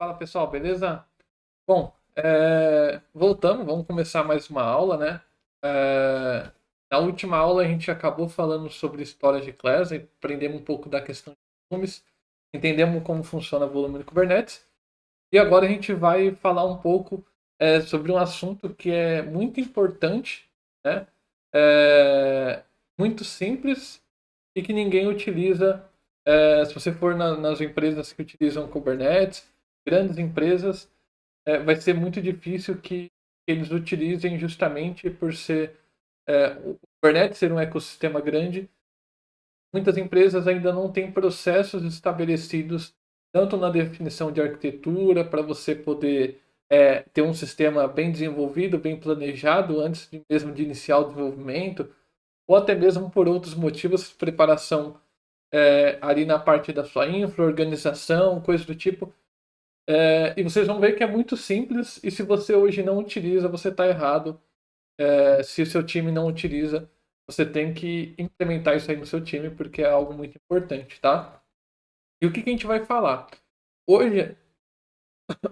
Fala pessoal, beleza? Bom, voltamos, vamos começar mais uma aula, né? Na última aula a gente acabou falando sobre história de classe, aprendemos um pouco da questão de volumes, entendemos como funciona o volume no Kubernetes, e agora a gente vai falar um pouco sobre um assunto que é muito importante, né? É, muito simples e que ninguém utiliza. Se você for nas empresas que utilizam Kubernetes, grandes empresas, vai ser muito difícil que eles utilizem justamente por ser o Kubernetes ser um ecossistema grande. Muitas empresas ainda não têm processos estabelecidos tanto na definição de arquitetura para você poder ter um sistema bem desenvolvido, bem planejado antes mesmo de iniciar o desenvolvimento, ou até mesmo por outros motivos, preparação ali na parte da sua infra, organização, coisa do tipo. E vocês vão ver que é muito simples e se você hoje não utiliza, você está errado. Se o seu time não utiliza, você tem que implementar isso aí no seu time porque é algo muito importante, tá? E o que, que a gente vai falar? Hoje,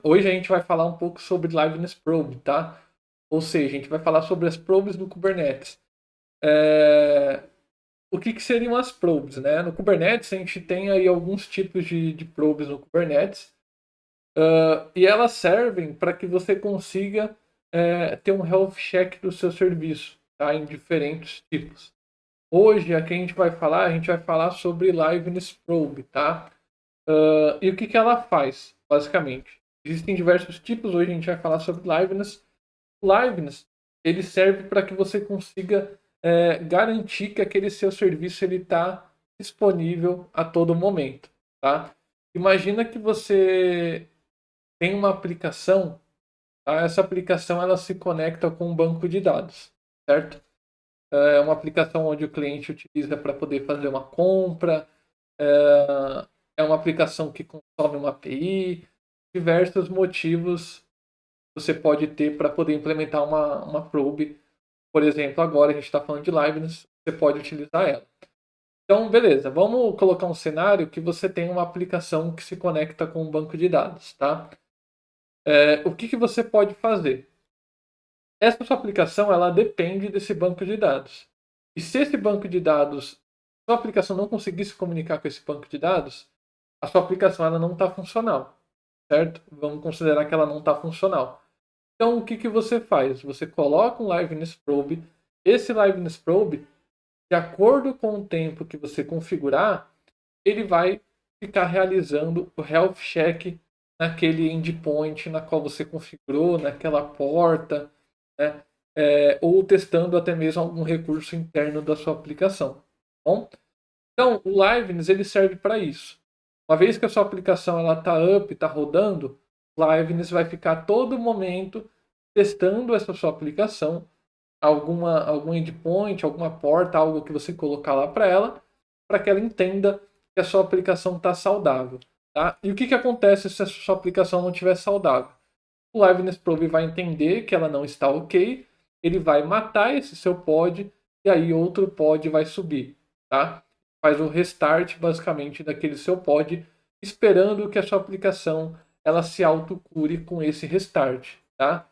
hoje a gente vai falar um pouco sobre Liveness Probe, tá? Ou seja, a gente vai falar sobre as probes do Kubernetes. É, O que, que seriam as probes, né? No Kubernetes a gente tem aí alguns tipos de probes no Kubernetes. E elas servem para que você consiga ter um health check do seu serviço, tá? Em diferentes tipos. Hoje, aqui a gente vai falar sobre Liveness Probe, tá? E o que, que ela faz, basicamente? Existem diversos tipos, hoje a gente vai falar sobre Liveness. Liveness, ele serve para que você consiga garantir que aquele seu serviço ele está disponível a todo momento, tá? Imagina que você tem uma aplicação, tá? Essa aplicação ela se conecta com um banco de dados, certo? É uma aplicação onde o cliente utiliza para poder fazer uma compra, é uma aplicação que consome uma API, diversos motivos você pode ter para poder implementar uma probe. Por exemplo, agora a gente está falando de Liveness, você pode utilizar ela. Então, beleza, vamos colocar um cenário que você tem uma aplicação que se conecta com um banco de dados, tá? O que, que você pode fazer? Essa sua aplicação ela depende desse banco de dados. E se esse banco de dados, sua aplicação não conseguir se comunicar com esse banco de dados, a sua aplicação ela não está funcional, certo? Vamos considerar que ela não está funcional. Então, o que, que você faz? Você coloca um Liveness Probe. Esse Liveness Probe, de acordo com o tempo que você configurar, ele vai ficar realizando o health check naquele endpoint na qual você configurou, naquela porta, né? Ou testando até mesmo algum recurso interno da sua aplicação. Tá bom? Então, o Liveness ele serve para isso. Uma vez que a sua aplicação está up, está rodando, o Liveness vai ficar a todo momento testando essa sua aplicação, algum endpoint, alguma porta, algo que você colocar lá para que ela entenda que a sua aplicação está saudável. Tá? E o que, que acontece se a sua aplicação não estiver saudável? O Liveness Probe vai entender que ela não está ok, ele vai matar esse seu pod e aí outro pod vai subir. Tá? Faz o restart basicamente daquele seu pod, esperando que a sua aplicação ela se autocure com esse restart. Tá?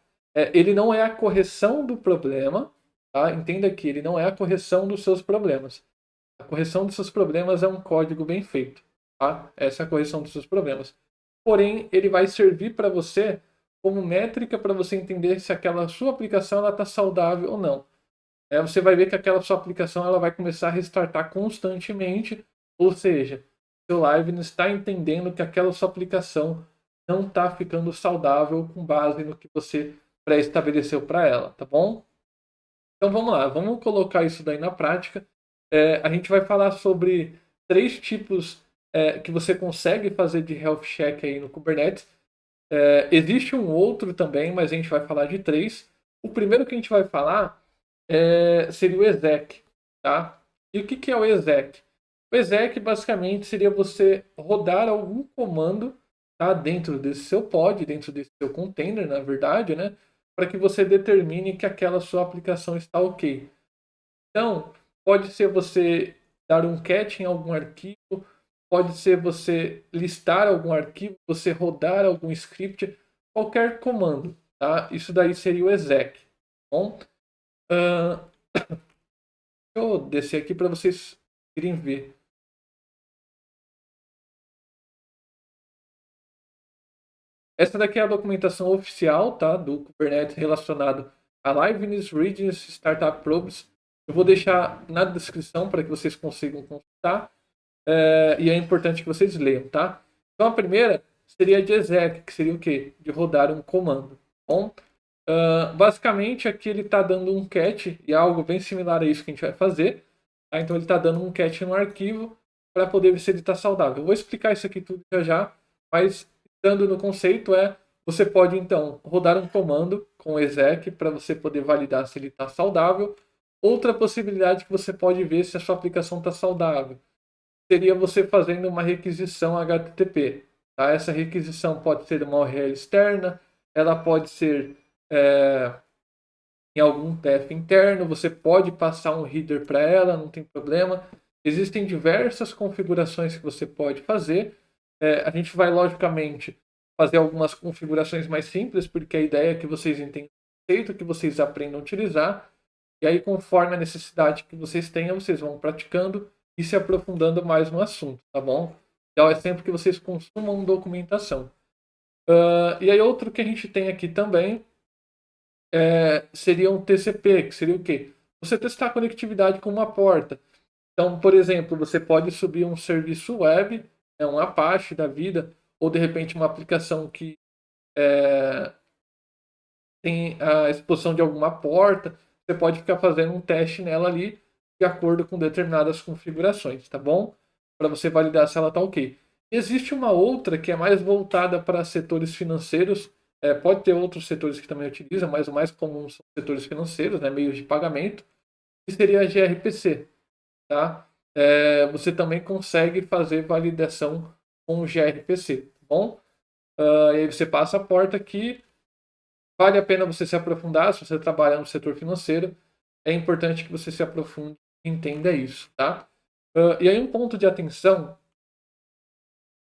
Ele não é a correção do problema, tá? Entenda que ele não é a correção dos seus problemas. A correção dos seus problemas é um código bem feito. Tá? Essa é a correção dos seus problemas. Porém, ele vai servir para você como métrica para você entender se aquela sua aplicação está saudável ou não. Você vai ver que aquela sua aplicação ela vai começar a restartar constantemente, ou seja, seu Live está entendendo que aquela sua aplicação não está ficando saudável com base no que você pré-estabeleceu para ela, tá bom? Então vamos lá, vamos colocar isso daí na prática. A gente vai falar sobre três tipos que você consegue fazer de health check aí no Kubernetes. Existe um outro também, mas a gente vai falar de três. O primeiro que a gente vai falar seria o exec, tá? E o que, que é o exec? O exec basicamente seria você rodar algum comando, tá? Dentro desse seu pod, dentro desse seu container, na verdade, né? Para que você determine que aquela sua aplicação está ok. Então, pode ser você dar um catch em algum arquivo, pode ser você listar algum arquivo, você rodar algum script, qualquer comando, tá? Isso daí seria o exec. Bom, uh, deixa eu descer aqui para vocês irem ver. Essa daqui é a documentação oficial, tá, do Kubernetes relacionado a Liveness, Regions, Startup Probes. Eu vou deixar na descrição para que vocês consigam consultar. E é importante que vocês leiam, tá? Então a primeira seria de exec, que seria o quê? De rodar um comando. Bom, basicamente aqui ele está dando um cat, e é algo bem similar a isso que a gente vai fazer. Tá? Então ele está dando um cat no arquivo para poder ver se ele está saudável. Eu vou explicar isso aqui tudo já, mas dando no conceito você pode então rodar um comando com exec para você poder validar se ele está saudável. Outra possibilidade que você pode ver se a sua aplicação está saudável seria você fazendo uma requisição HTTP. Tá? Essa requisição pode ser uma URL externa, ela pode ser em algum TF interno, você pode passar um header para ela, não tem problema. Existem diversas configurações que você pode fazer. A gente vai, logicamente, fazer algumas configurações mais simples, porque a ideia é que vocês entendam o conceito, que vocês aprendam a utilizar. E aí, conforme a necessidade que vocês tenham, vocês vão praticando e se aprofundando mais no assunto, tá bom? Então, é sempre que vocês consumam documentação. E aí, outro que a gente tem aqui também seria um TCP, que seria o quê? Você testar a conectividade com uma porta. Então, por exemplo, você pode subir um serviço web, um Apache da vida, ou de repente uma aplicação que tem a exposição de alguma porta, você pode ficar fazendo um teste nela ali, de acordo com determinadas configurações, tá bom? Para você validar se ela está ok. Existe uma outra que é mais voltada para setores financeiros, pode ter outros setores que também utilizam, mas o mais comum são setores financeiros, né, meios de pagamento, que seria a gRPC. Tá? Você também consegue fazer validação com o gRPC, tá bom? E aí você passa a porta aqui. Vale a pena você se aprofundar se você trabalha no setor financeiro. É importante que você se aprofunde e entenda isso, tá? E aí um ponto de atenção,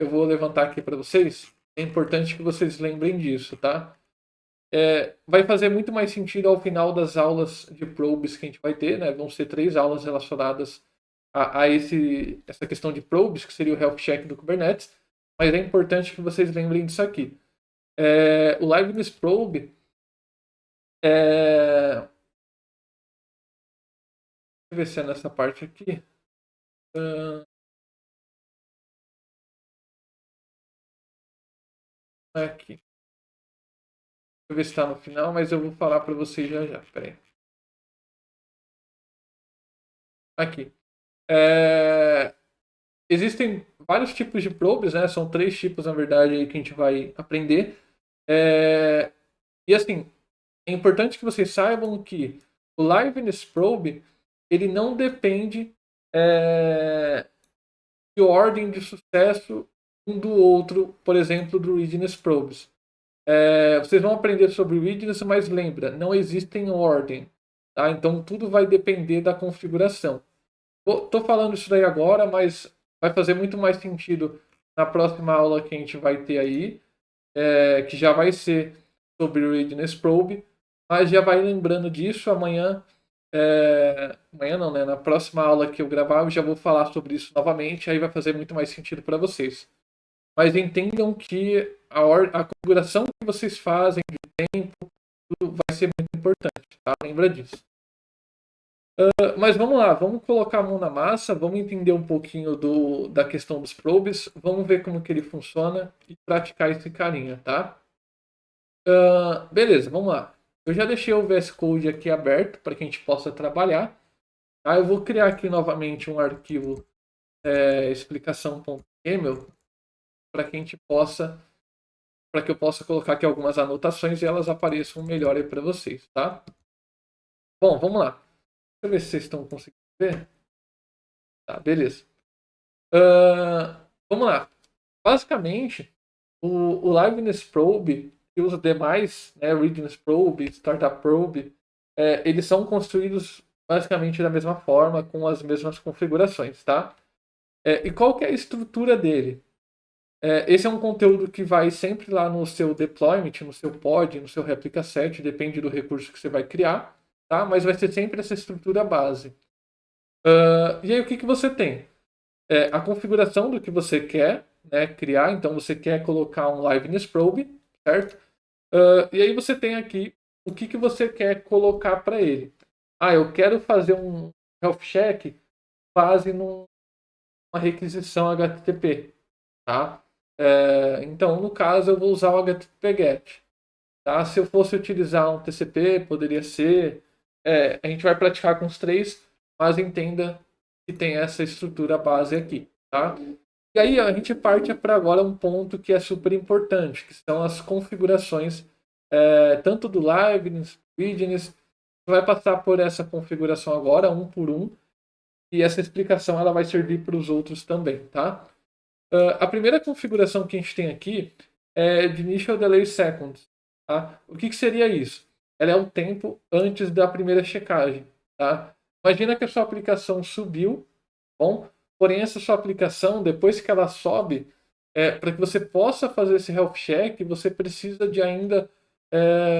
eu vou levantar aqui para vocês. É importante que vocês lembrem disso, tá? Vai fazer muito mais sentido ao final das aulas de probes que a gente vai ter, né? Vão ser 3 aulas relacionadas a essa questão de probes, que seria o health check do Kubernetes, mas é importante que vocês lembrem disso aqui. O Liveness Probe deixa eu ver se é nessa parte aqui. Aqui. Deixa eu ver se está no final, mas eu vou falar para vocês já já. Pera aí. Aqui. Existem vários tipos de probes, né? São 3 tipos, na verdade, aí que a gente vai aprender. E assim, é importante que vocês saibam que o Liveness Probe ele não depende de ordem de sucesso um do outro, por exemplo, do Readiness Probes. Vocês vão aprender sobre Readiness, mas lembra, não existem ordem. Tá? Então tudo vai depender da configuração. Estou falando isso daí agora, mas vai fazer muito mais sentido na próxima aula que a gente vai ter aí, que já vai ser sobre o Readiness Probe, mas já vai lembrando disso amanhã. Amanhã não, né? Na próxima aula que eu gravar, eu já vou falar sobre isso novamente, aí vai fazer muito mais sentido para vocês. Mas entendam que a configuração que vocês fazem de tempo vai ser muito importante, tá? Lembra disso. Mas vamos lá, vamos colocar a mão na massa, vamos entender um pouquinho da questão dos probes, vamos ver como que ele funciona e praticar esse carinha, tá? Beleza, vamos lá. Eu já deixei o VS Code aqui aberto para que a gente possa trabalhar. Tá? Eu vou criar aqui novamente um arquivo explicação.yaml para que a gente possa, para que eu possa colocar aqui algumas anotações e elas apareçam melhor aí para vocês, tá? Bom, vamos lá. Deixa eu ver se vocês estão conseguindo ver. Tá, beleza. Vamos lá. Basicamente, o Liveness Probe e os demais, né, Readiness Probe, Startup Probe, eles são construídos basicamente da mesma forma, com as mesmas configurações, tá? E qual que é a estrutura dele? Esse é um conteúdo que vai sempre lá no seu deployment, no seu pod, no seu replica set, depende do recurso que você vai criar, tá? Mas vai ser sempre essa estrutura base. E aí o que você tem? A configuração do que você quer, né, criar, então você quer colocar um liveness probe, certo? E aí você tem aqui o que você quer colocar para ele. Eu quero fazer um health check base numa requisição HTTP, tá? Então, no caso, eu vou usar o HTTP GET. Tá? Se eu fosse utilizar um TCP, poderia ser. A gente vai praticar com os três, mas entenda que tem essa estrutura base aqui. Tá? E aí a gente parte para agora um ponto que é super importante, que são as configurações, tanto do Liveness, Readiness. Vai passar por essa configuração agora, um por um, e essa explicação ela vai servir para os outros também. Tá? A primeira configuração que a gente tem aqui é de Initial Delay Seconds. Tá? O que seria isso? Ela é o tempo antes da primeira checagem. Tá? Imagina que a sua aplicação subiu, bom, porém essa sua aplicação, depois que ela sobe, para que você possa fazer esse health check, você precisa de ainda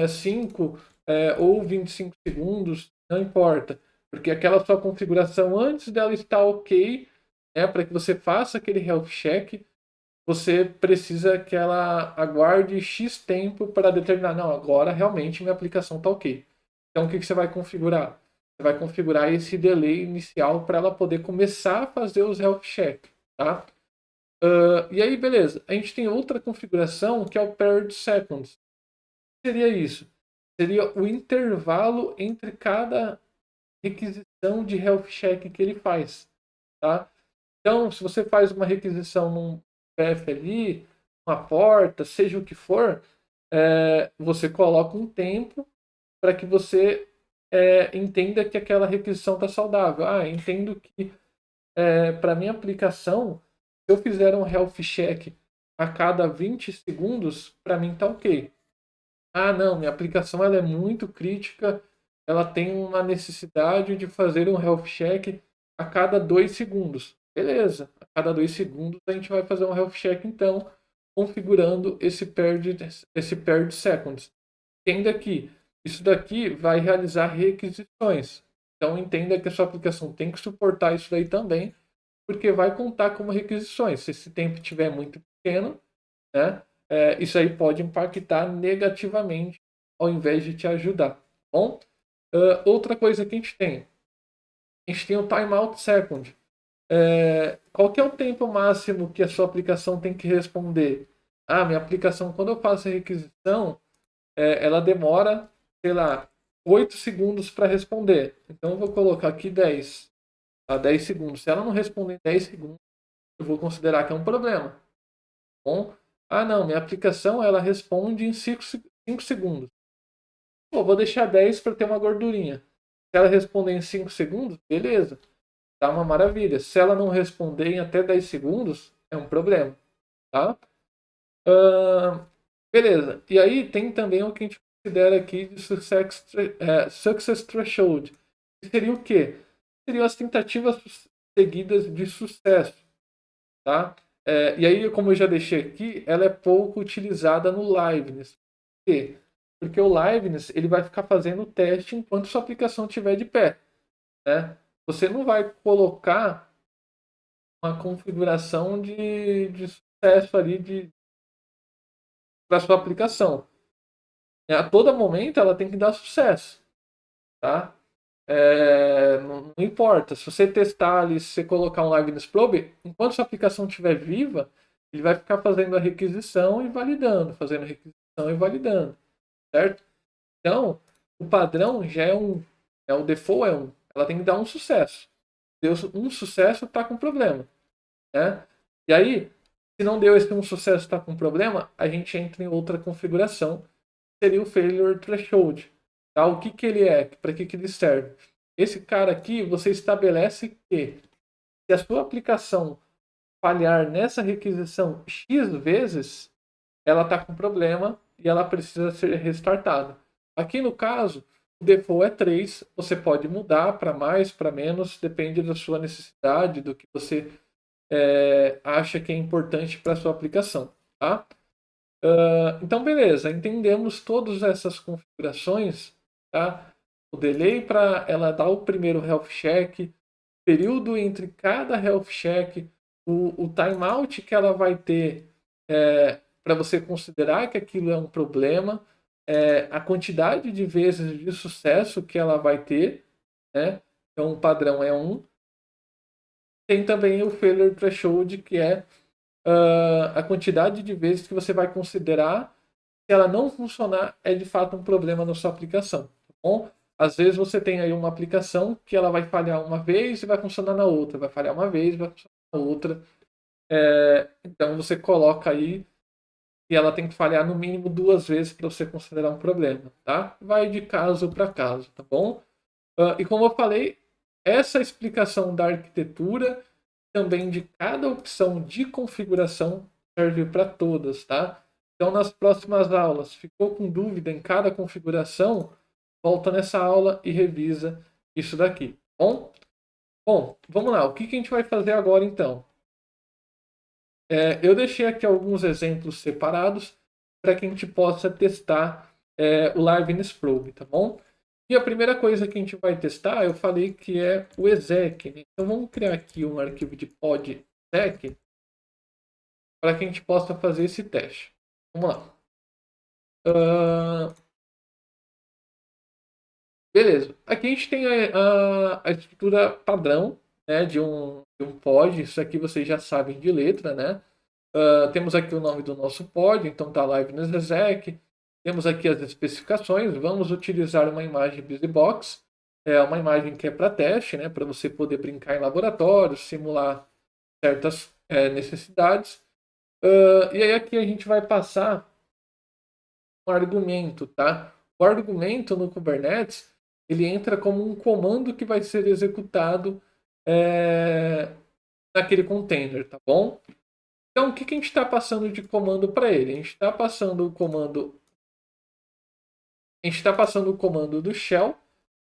5 ou 25 segundos, não importa. Porque aquela sua configuração antes dela estar ok, para que você faça aquele health check, você precisa que ela aguarde X tempo para determinar, não, agora realmente minha aplicação está ok. Então o que você vai configurar? Você vai configurar esse delay inicial para ela poder começar a fazer os health check. Tá? E aí, beleza. A gente tem outra configuração que é o paired seconds. O que seria isso? Seria o intervalo entre cada requisição de health check que ele faz. Tá? Então, se você faz uma requisição num PF ali, uma porta, seja o que for, você coloca um tempo para que você entenda que aquela requisição está saudável. Entendo que para minha aplicação, se eu fizer um health check a cada 20 segundos, para mim está ok. Não, minha aplicação ela é muito crítica, ela tem uma necessidade de fazer um health check a cada 2 segundos. Beleza, a cada 2 segundos a gente vai fazer um health check, então, configurando esse paired seconds. Entenda que isso daqui vai realizar requisições. Então, entenda que a sua aplicação tem que suportar isso daí também, porque vai contar como requisições. Se esse tempo estiver muito pequeno, né, isso aí pode impactar negativamente ao invés de te ajudar. Bom, outra coisa que a gente tem o timeout second. Qual que é o tempo máximo que a sua aplicação tem que responder? Minha aplicação, quando eu faço a requisição, ela demora, sei lá, 8 segundos para responder. Então eu vou colocar aqui 10 a 10 segundos. Se ela não responder em 10 segundos, eu vou considerar que é um problema. Bom, não, minha aplicação ela responde em 5 segundos. Vou deixar 10 para ter uma gordurinha. Se ela responder em 5 segundos, beleza. Tá uma maravilha. Se ela não responder em até 10 segundos, é um problema. Tá? Beleza. E aí tem também o que a gente considera aqui de success threshold. Que seria o quê? Seriam as tentativas seguidas de sucesso. Tá? E aí, como eu já deixei aqui, ela é pouco utilizada no Liveness. Por quê? Porque o Liveness ele vai ficar fazendo o teste enquanto sua aplicação estiver de pé. Né? Você não vai colocar uma configuração de sucesso ali para sua aplicação. A todo momento ela tem que dar sucesso. Tá? Não importa. Se você testar ali, se você colocar um Liveness Probe, enquanto sua aplicação estiver viva, ele vai ficar fazendo a requisição e validando, fazendo a requisição e validando, certo? Então, o padrão já o default é 1. Ela tem que dar um sucesso. Deu um sucesso, está com problema, né? E aí, se não deu esse um sucesso, está com problema, a gente entra em outra configuração, que seria o failure threshold. Tá? O que ele é? Para que ele serve? Esse cara aqui, você estabelece que se a sua aplicação falhar nessa requisição X vezes, ela está com problema e ela precisa ser restartada. Aqui no caso, o default é 3, você pode mudar para mais, para menos, depende da sua necessidade, do que você acha que é importante para sua aplicação, tá? Então, beleza, entendemos todas essas configurações, tá? O delay para ela dar o primeiro health check, período entre cada health check, o timeout que ela vai ter para você considerar que aquilo é um problema, a quantidade de vezes de sucesso que ela vai ter, né? Então, o padrão é 1. Tem também o failure threshold, que é a quantidade de vezes que você vai considerar se ela não funcionar é de fato um problema na sua aplicação, tá bom? Às vezes você tem aí uma aplicação que ela vai falhar uma vez e vai funcionar na outra, vai falhar uma vez e vai funcionar na outra. Então você coloca aí que ela tem que falhar no mínimo 2 vezes para você considerar um problema, tá? Vai de caso para caso, tá bom? E como eu falei, essa explicação da arquitetura também de cada opção de configuração serve para todas, tá? Então, nas próximas aulas, ficou com dúvida em cada configuração, volta nessa aula e revisa isso daqui, tá bom? Bom, vamos lá. O que a gente vai fazer agora, então? Eu deixei aqui alguns exemplos separados para que a gente possa testar o Liveness Probe, tá bom? E a primeira coisa que a gente vai testar, eu falei que é o exec, né? Então vamos criar aqui um arquivo de pod exec para que a gente possa fazer esse teste. Vamos lá. Beleza. Aqui a gente tem a estrutura padrão, né, de um pod. Isso aqui vocês já sabem de letra, né? Temos aqui o nome do nosso pod, então está Liveness Exec. Temos aqui as especificações. Vamos utilizar uma imagem BusyBox. É uma imagem que é para teste, né, para você poder brincar em laboratório, simular certas necessidades. E aí aqui a gente vai passar um argumento, tá? O argumento no Kubernetes ele entra como um comando que vai ser executado naquele container, tá bom? Então, o que a gente está passando de comando para ele? A gente está passando o comando do shell,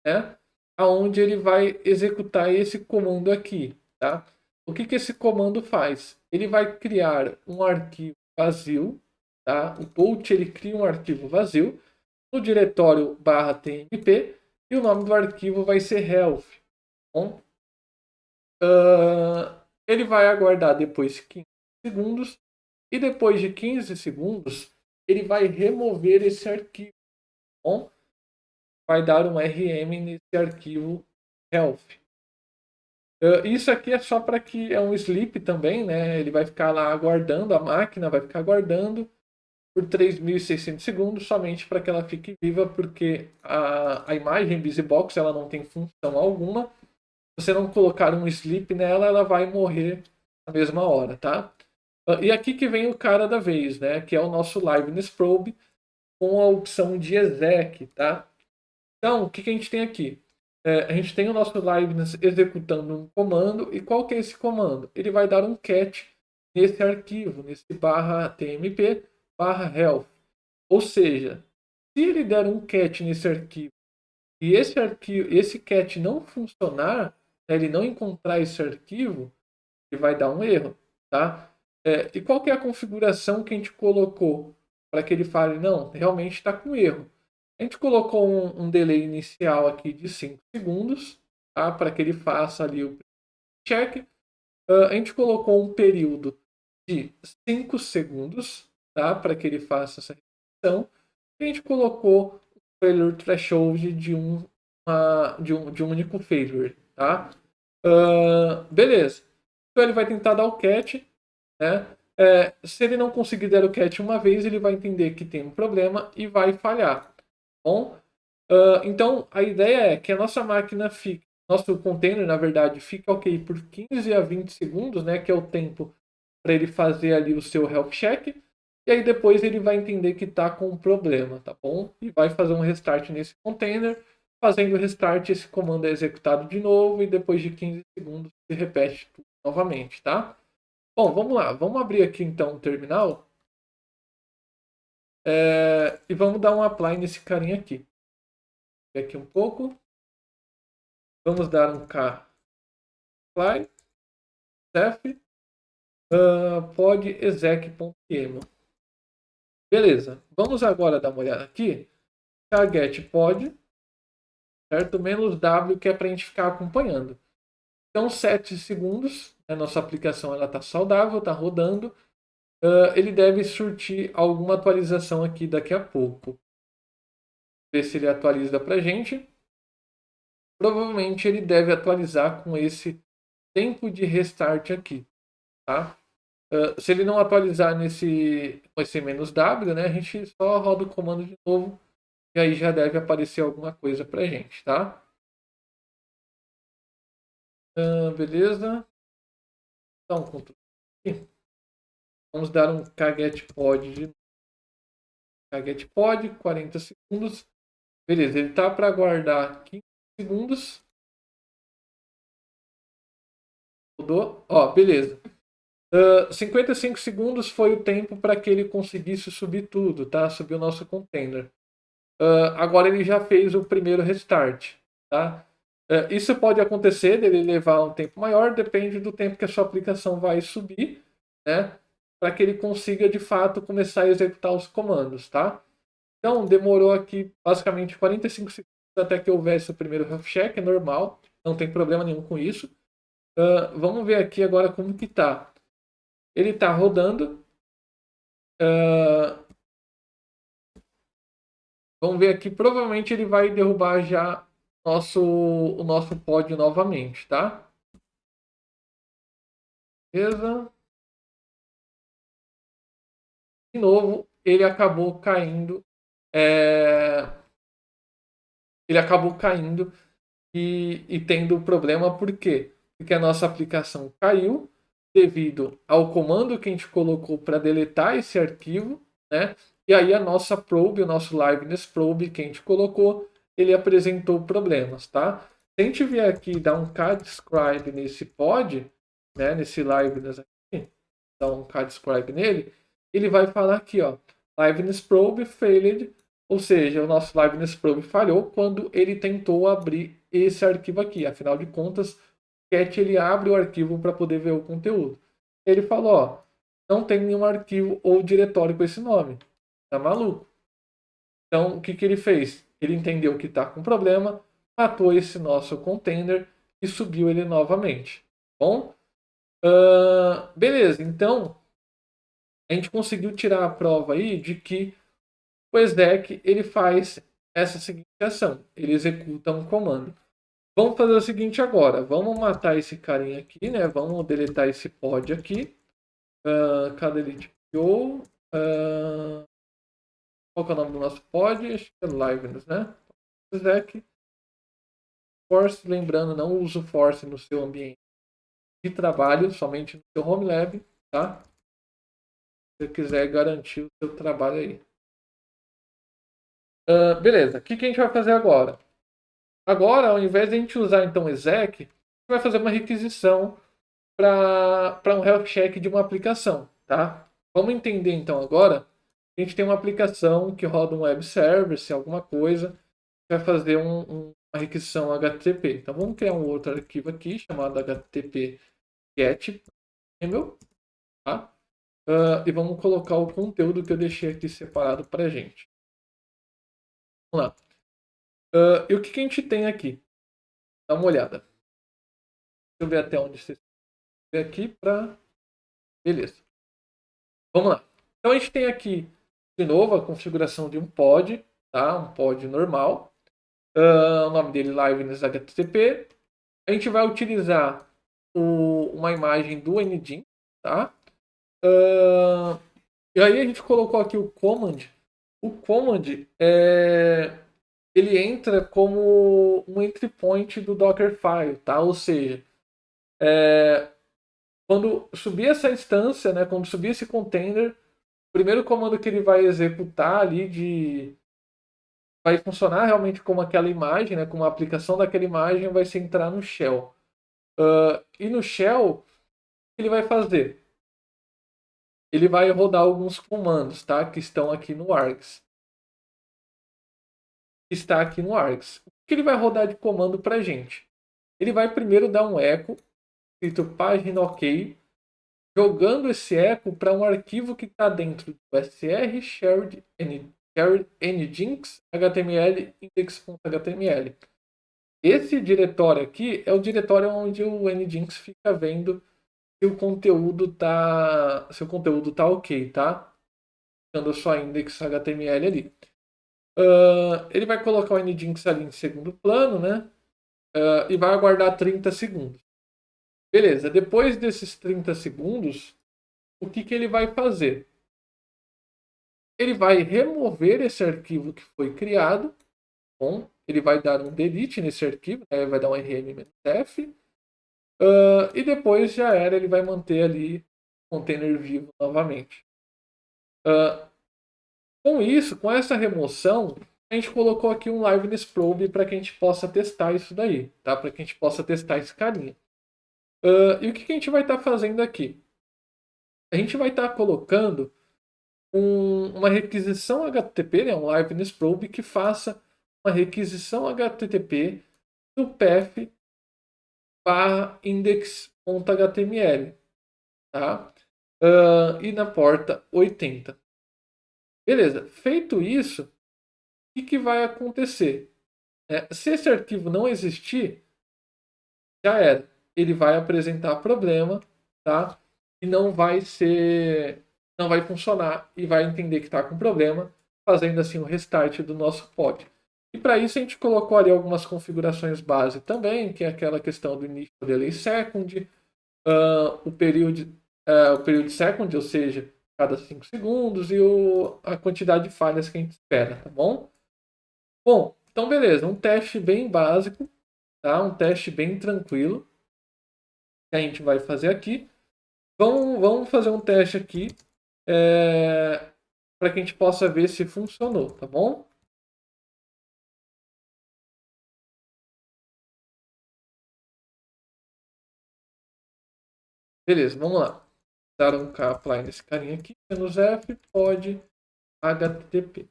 né? Aonde ele vai executar esse comando aqui, tá? O que esse comando faz? Ele vai criar um arquivo vazio, tá? O boot ele cria um arquivo vazio no diretório /tmp e o nome do arquivo vai ser health. Bom, ele vai aguardar depois 15 segundos e depois de 15 segundos ele vai remover esse arquivo. Bom, vai dar um RM nesse arquivo health. Isso aqui é só para que é um sleep também, né? Ele vai ficar lá aguardando, a máquina vai ficar aguardando por 3.600 segundos somente para que ela fique viva, porque a imagem BusyBox ela não tem função alguma. Se você não colocar um sleep nela, ela vai morrer na mesma hora, tá? E aqui que vem o cara da vez, né? Que é o nosso Liveness Probe com a opção de exec, tá? Então, o que a gente tem aqui? A gente tem o nosso Liveness executando um comando. E qual que é esse comando? Ele vai dar um catch nesse arquivo, nesse /tmp /health. Ou seja, se ele der um catch nesse arquivo e esse catch não funcionar, né, ele não encontrar esse arquivo, ele vai dar um erro, tá? E qual que é a configuração que a gente colocou para que ele fale, não, realmente está com erro? A gente colocou um delay inicial aqui de 5 segundos, tá? Para que ele faça ali o check. A gente colocou um período de 5 segundos, tá? Para que ele faça essa repetição. E a gente colocou o failure threshold de um único failure, tá? Beleza. Então ele vai tentar dar o catch, né? Se ele não conseguir dar o catch uma vez, ele vai entender que tem um problema e vai falhar. Bom, então a ideia é que a nossa máquina fique, nosso container, na verdade, fica ok por 15 a 20 segundos, né? Que é o tempo para ele fazer ali o seu health check. E aí depois ele vai entender que está com um problema, tá bom? E vai fazer um restart nesse container. Fazendo o restart, esse comando é executado de novo e depois de 15 segundos se repete tudo novamente, tá? Bom, vamos lá. Vamos abrir aqui então o terminal. E vamos dar um apply nesse carinha aqui. Aqui um pouco. Vamos dar um K apply. Def. pod exec.emo. Beleza. Vamos agora dar uma olhada aqui. Target pod, certo? Menos W, que é para a gente ficar acompanhando. Então, 7 segundos. A nossa aplicação está saudável, está rodando. Ele deve surtir alguma atualização aqui daqui a pouco. Ver se ele atualiza para a gente. Provavelmente ele deve atualizar com esse tempo de restart aqui. Tá? Se ele não atualizar com esse menos W, né, a gente só roda o comando de novo. E aí já deve aparecer alguma coisa para a gente. Tá? Beleza. Então, Ctrl aqui. Vamos dar um kget pod de kget pod, 40 segundos. Beleza, ele tá para aguardar 15 segundos. Mudou? Ó, beleza. 55 segundos foi o tempo para que ele conseguisse subir tudo, tá? Subir o nosso container. Agora ele já fez o primeiro restart, tá? Isso pode acontecer dele levar um tempo maior, depende do tempo que a sua aplicação vai subir, né? Para que ele consiga de fato começar a executar os comandos, tá? Então demorou aqui basicamente 45 segundos até que houvesse o primeiro health check, é normal, não tem problema nenhum com isso. Vamos ver aqui agora como que tá. Ele está rodando. Vamos ver aqui. Provavelmente ele vai derrubar já o nosso pod novamente, tá? Beleza. De novo, ele acabou caindo. Ele acabou caindo e tendo problema. Por quê? Porque a nossa aplicação caiu devido ao comando que a gente colocou para deletar esse arquivo, né? E aí a nossa probe, o nosso liveness probe que a gente colocou, ele apresentou problemas, tá? Se a gente vier aqui e dar um kscribe nesse pod, né, nesse liveness aqui, dar um kscribe nele, ele vai falar aqui, ó, liveness probe failed, ou seja, o nosso liveness probe falhou quando ele tentou abrir esse arquivo aqui. Afinal de contas, o cat ele abre o arquivo para poder ver o conteúdo. Ele falou, ó, não tem nenhum arquivo ou diretório com esse nome. Tá maluco? Então, o que, que ele fez? Ele entendeu que está com problema, matou esse nosso container e subiu ele novamente. Bom, beleza. Então, a gente conseguiu tirar a prova aí de que o exec ele faz essa seguinte ação. Ele executa um comando. Vamos fazer o seguinte agora. Vamos matar esse carinha aqui, né? Vamos deletar esse pod aqui. Cadê ele? Qual que é o nome do nosso pod? Acho que é Liveness, né? Exec. Force, lembrando, não uso Force no seu ambiente de trabalho, somente no seu home lab, tá? Se você quiser garantir o seu trabalho aí. Beleza, o que a gente vai fazer agora? Agora, ao invés de a gente usar então exec, a gente vai fazer uma requisição para um health check de uma aplicação, tá? Vamos entender então agora. A gente tem uma aplicação que roda um web service, alguma coisa, vai fazer uma requisição HTTP. Então vamos criar um outro arquivo aqui chamado HTTP get email, tá? E vamos colocar o conteúdo que eu deixei aqui separado para gente. Vamos lá. E o que a gente tem aqui? Dá uma olhada. Deixa eu ver até onde você vê aqui para. Beleza. Vamos lá. Então a gente tem aqui de novo a configuração de um pod, tá? Um pod normal. O nome dele liveness HTTP. A gente vai utilizar uma imagem do Nginx, tá? E aí a gente colocou aqui o command. O command ele entra como um entry point do Dockerfile, tá? Ou seja, quando subir essa instância, né, quando subir esse container, o primeiro comando que ele vai executar ali vai funcionar realmente como aquela imagem, né, como a aplicação daquela imagem, vai ser entrar no shell. E no shell, o que ele vai fazer? Ele vai rodar alguns comandos, tá? Que estão aqui no args. Está aqui no args. O que ele vai rodar de comando para a gente? Ele vai primeiro dar um echo, escrito página ok, jogando esse eco para um arquivo que está dentro do SR shared nginx html index.html. Esse diretório aqui é o diretório onde o nginx fica vendo se o conteúdo tá ok, tá? Dando só index HTML ali. Ele vai colocar o nginx ali em segundo plano, né? E vai aguardar 30 segundos. Beleza, depois desses 30 segundos, o que ele vai fazer? Ele vai remover esse arquivo que foi criado. Bom, ele vai dar um delete nesse arquivo, né? Vai dar um rm-f. E depois já era, ele vai manter ali o container vivo novamente. Com isso, com essa remoção, a gente colocou aqui um liveness probe para que a gente possa testar isso daí, tá? Para que a gente possa testar esse carinha. E o que a gente vai estar fazendo aqui? A gente vai estar colocando uma requisição HTTP, né? Um liveness probe que faça uma requisição HTTP do path barra index.html, tá? E na porta 80. Beleza, feito isso, o que vai acontecer? Se esse arquivo não existir, já era. Ele vai apresentar problema, tá? E não vai funcionar e vai entender que está com problema, fazendo assim um restart do nosso pod. E para isso a gente colocou ali algumas configurações base também, que é aquela questão do initial delay second, o período second, ou seja, cada 5 segundos, e a quantidade de falhas que a gente espera, tá bom? Bom, então beleza, um teste bem básico, tá? Um teste bem tranquilo que a gente vai fazer aqui. Vamos fazer um teste aqui para que a gente possa ver se funcionou, tá bom? Beleza, vamos lá. Dar um apply nesse carinha aqui, menos F, pod HTTP.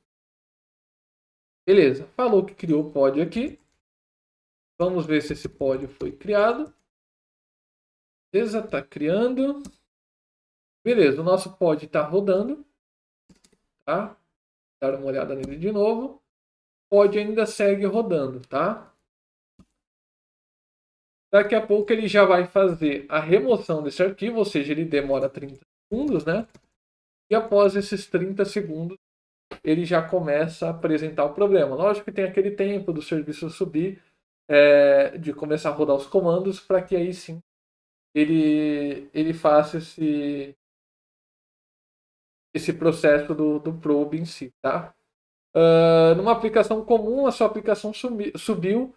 Beleza, falou que criou o pod aqui. Vamos ver se esse pod foi criado. Beleza, está criando. Beleza, o nosso pod está rodando. Tá? Dar uma olhada nele de novo. O pod ainda segue rodando, tá? Daqui a pouco ele já vai fazer a remoção desse arquivo, ou seja, ele demora 30 segundos, né? E após esses 30 segundos, ele já começa a apresentar o problema. Lógico que tem aquele tempo do serviço subir, de começar a rodar os comandos, para que aí sim ele faça esse processo do probe em si, tá? Numa aplicação comum, a sua aplicação subiu,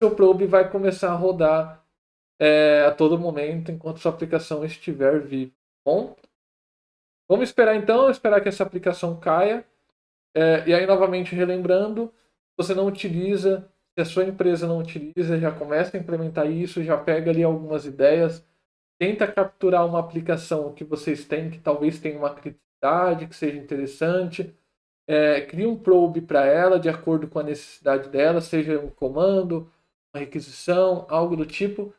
seu probe vai começar a rodar a todo momento enquanto sua aplicação estiver viva. Bom, vamos esperar então, esperar que essa aplicação caia. E aí, novamente, relembrando, você não utiliza, se a sua empresa não utiliza, já começa a implementar isso, já pega ali algumas ideias, tenta capturar uma aplicação que vocês têm, que talvez tenha uma criticidade, que seja interessante, cria um probe para ela de acordo com a necessidade dela, seja um comando, uma requisição, algo do tipo,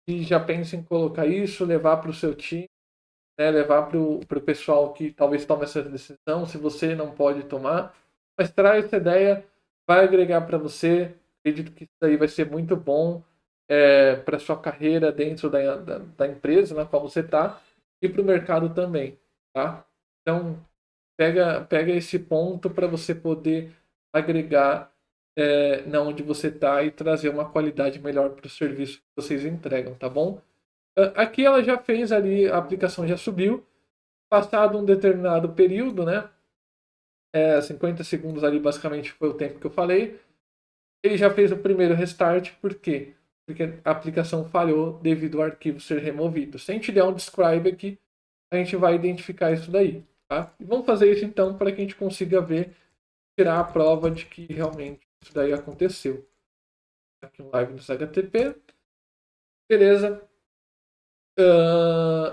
e já pensa em colocar isso, levar para o seu time, né, levar para o pessoal que talvez tome essa decisão, se você não pode tomar, mas traz essa ideia, vai agregar para você, acredito que isso aí vai ser muito bom para sua carreira dentro da empresa na qual você está e para o mercado também, tá? Então, pega esse ponto para você poder agregar na onde você está e trazer uma qualidade melhor para o serviço que vocês entregam, tá bom? Aqui ela já fez ali, a aplicação já subiu. Passado um determinado período, né? 50 segundos ali basicamente foi o tempo que eu falei. Ele já fez o primeiro restart, por quê? Porque a aplicação falhou devido ao arquivo ser removido. Se a gente der um describe aqui, a gente vai identificar isso daí. Tá? E vamos fazer isso então para que a gente consiga ver, tirar a prova de que realmente isso daí aconteceu. Aqui um live no HTTP. Beleza.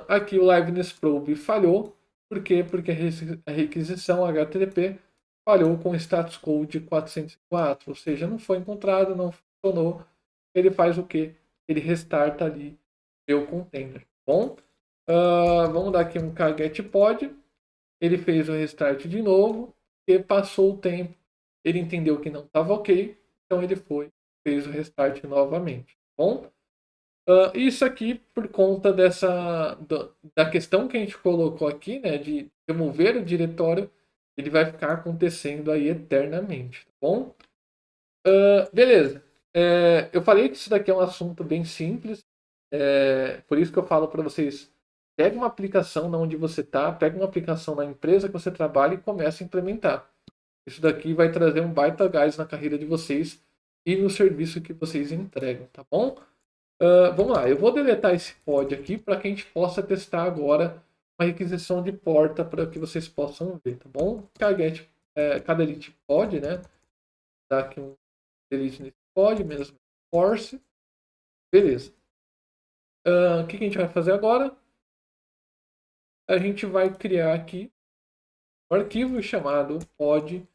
Aqui o Liveness Probe falhou. Por quê? Porque a requisição HTTP falhou com o status code 404, ou seja, não foi encontrado, não funcionou. Ele faz o quê? Ele restarta ali o container. Bom, Vamos dar aqui um kgetPod. Ele fez o restart de novo. E passou o tempo. Ele entendeu que não estava ok. Então ele fez o restart novamente. Tá bom? Isso aqui por conta da questão que a gente colocou aqui, né, de remover o diretório, ele vai ficar acontecendo aí eternamente, tá bom? Beleza. Eu falei que isso daqui é um assunto bem simples, por isso que eu falo para vocês, pega uma aplicação na onde você está, pega uma aplicação na empresa que você trabalha e comece a implementar. Isso daqui vai trazer um baita gás na carreira de vocês e no serviço que vocês entregam, tá bom? Vamos lá, eu vou deletar esse pod aqui para que a gente possa testar agora uma requisição de porta para que vocês possam ver, tá bom? Kdelete pod, né? Dá aqui um delete nesse pod, mesmo force. Beleza. O que a gente vai fazer agora? A gente vai criar aqui um arquivo chamado pod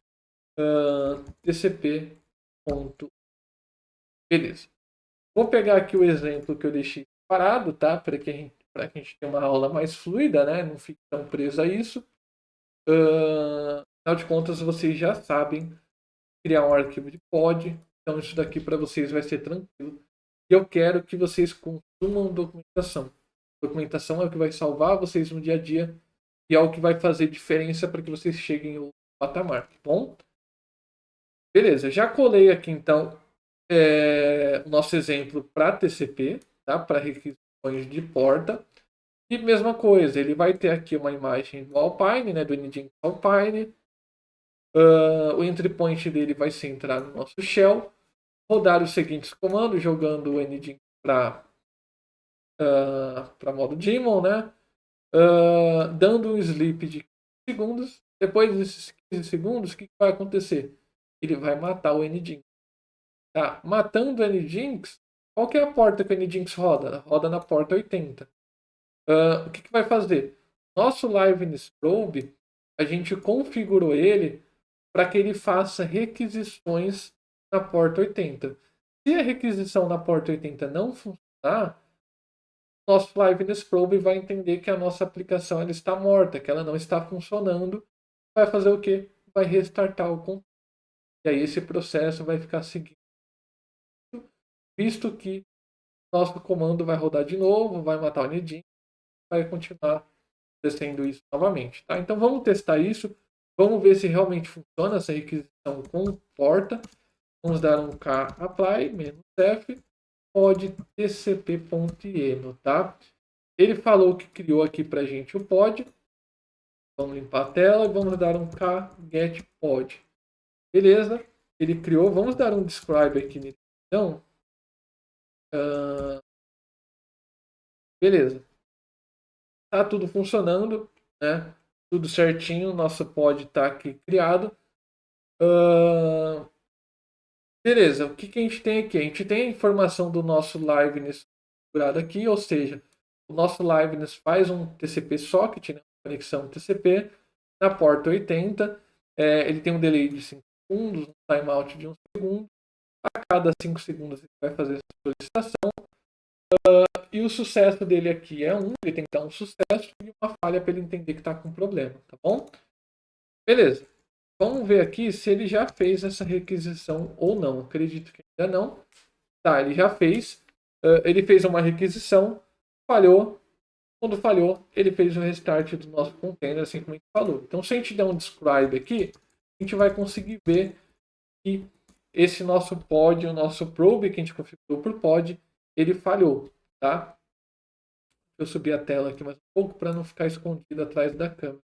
tcp. Beleza. Vou pegar aqui o exemplo que eu deixei parado, tá? Para que a gente tenha uma aula mais fluida, né? Não fique tão preso a isso. Afinal de contas, vocês já sabem criar um arquivo de pod. Então, isso daqui para vocês vai ser tranquilo. E eu quero que vocês consumam documentação. Documentação é o que vai salvar vocês no dia a dia e é o que vai fazer diferença para que vocês cheguem ao patamar, tá bom? Beleza, já colei aqui então o nosso exemplo para TCP, tá? Para requisições de porta. E mesma coisa, ele vai ter aqui uma imagem do Alpine, né, do Nginx Alpine. O entry point dele vai ser entrar no nosso shell, rodar os seguintes comandos, jogando o Nginx para modo daemon, né? Dando um sleep de 15 segundos. Depois desses 15 segundos, o que vai acontecer? Ele vai matar o Nginx. Tá? Matando o Nginx, qual que é a porta que o Nginx roda? Roda na porta 80. O que vai fazer? Nosso Liveness Probe, a gente configurou ele para que ele faça requisições na porta 80. Se a requisição na porta 80 não funcionar, nosso Liveness Probe vai entender que a nossa aplicação ela está morta, que ela não está funcionando. Vai fazer o quê? Vai restartar o computador. E aí esse processo vai ficar seguindo, visto que nosso comando vai rodar de novo, vai matar o Nidin, vai continuar acontecendo isso novamente. Tá? Então vamos testar isso. Vamos ver se realmente funciona essa requisição com porta. Vamos dar um k apply "-f pod tcp.eno", tá? Ele falou que criou aqui pra gente o pod. Vamos limpar a tela e vamos dar um k get pod. Beleza? Ele criou. Vamos dar um describe aqui nele. Então, beleza. Tá tudo funcionando, né? Tudo certinho. Nosso pod tá aqui criado. Beleza, o que a gente tem aqui? A gente tem a informação do nosso liveness configurado aqui, ou seja, o nosso liveness faz um TCP socket, né, conexão TCP, na porta 80. Ele tem um delay de 5 segundos, um timeout de 1 segundo. A cada 5 segundos ele vai fazer essa solicitação. E o sucesso dele aqui é 1, ele tem que dar um sucesso e uma falha para ele entender que está com problema, tá bom? Beleza. Vamos ver aqui se ele já fez essa requisição ou não. Acredito que ainda não. Tá, ele já fez. Ele fez uma requisição, falhou. Quando falhou, ele fez o restart do nosso container, assim como a gente falou. Então, se a gente der um describe aqui, a gente vai conseguir ver que esse nosso pod, o nosso probe que a gente configurou por pod, ele falhou, tá? Eu subi a tela aqui mais um pouco para não ficar escondido atrás da câmera.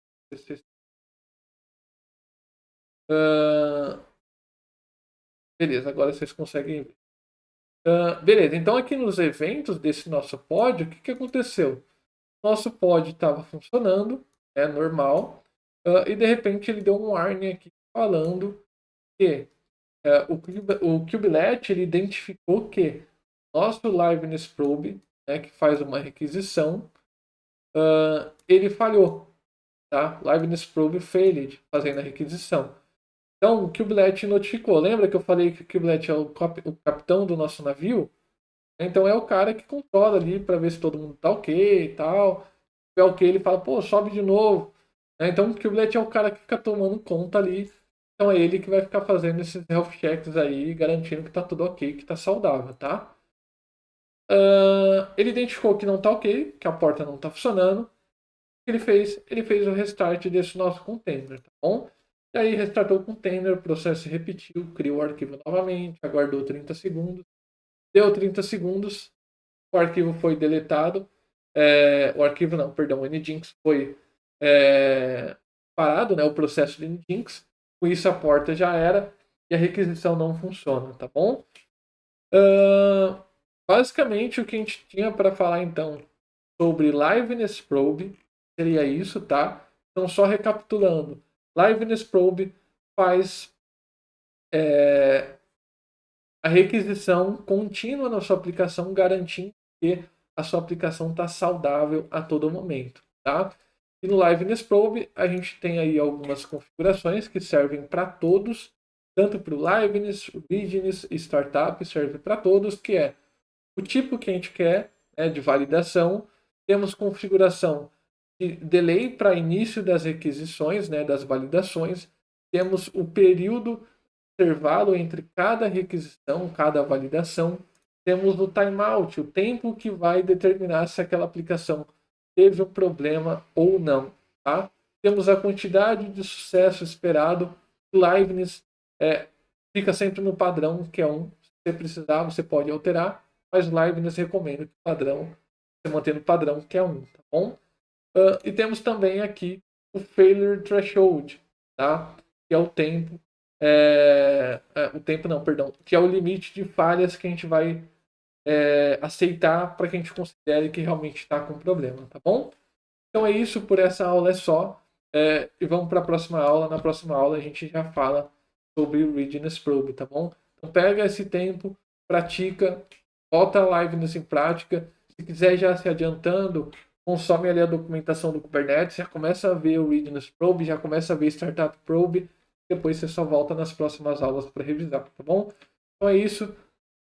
Beleza, agora vocês conseguem ver. Beleza, então aqui nos eventos desse nosso pod, o que aconteceu? Nosso pod estava funcionando, normal, e de repente ele deu um warning aqui falando que o kubelet ele identificou que nosso liveness probe, né, que faz uma requisição, ele falhou, tá? Liveness probe failed, fazendo a requisição. Então o kubelet notificou. Lembra que eu falei que o kubelet é o capitão do nosso navio? Então é o cara que controla ali para ver se todo mundo tá ok e tal. tiver ok, ele fala, pô, sobe de novo. Né? Então o kubelet é o cara que fica tomando conta ali. Então é ele que vai ficar fazendo esses health checks aí, garantindo que tá tudo ok, que tá saudável, tá? Ele identificou que não tá ok, que a porta não tá funcionando. O que ele fez? Ele fez o restart desse nosso container, tá bom? E aí restartou o container, o processo repetiu, criou o arquivo novamente, aguardou 30 segundos. Deu 30 segundos, o arquivo foi deletado. O arquivo não, perdão, o Nginx foi parado, né, o processo de Nginx. Com isso a porta já era e a requisição não funciona, tá bom? Basicamente o que a gente tinha para falar então sobre Liveness Probe seria isso, tá? Então só recapitulando, Liveness Probe faz a requisição contínua na sua aplicação, garantindo que a sua aplicação está saudável a todo momento, tá? E no Liveness Probe a gente tem aí algumas configurações que servem para todos, tanto para o Liveness, o Readiness e Startup, serve para todos, que é o tipo que a gente quer, né, de validação. Temos configuração de delay para início das requisições, né, das validações. Temos o período intervalo entre cada requisição, cada validação. Temos o timeout, o tempo que vai determinar se aquela aplicação teve um problema ou não. Tá? Temos a quantidade de sucesso esperado. Liveness fica sempre no padrão, que é 1. Se você precisar, você pode alterar, mas Liveness recomenda que o padrão, você mantenha o padrão, que é 1. Tá bom? E temos também aqui o Failure Threshold, tá? Que é o tempo o tempo não, perdão, que é o limite de falhas que a gente vai aceitar para que a gente considere que realmente está com problema, tá bom? Então é isso, por essa aula é só. E vamos para a próxima aula. Na próxima aula a gente já fala sobre o Readiness Probe, tá bom? Então pega esse tempo, pratica, bota a Liveness em prática. Se quiser já se adiantando, consome ali a documentação do Kubernetes, já começa a ver o Readiness Probe, já começa a ver Startup Probe. Depois você só volta nas próximas aulas para revisar, tá bom? Então é isso.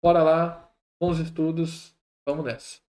Bora lá. Bons estudos. Vamos nessa.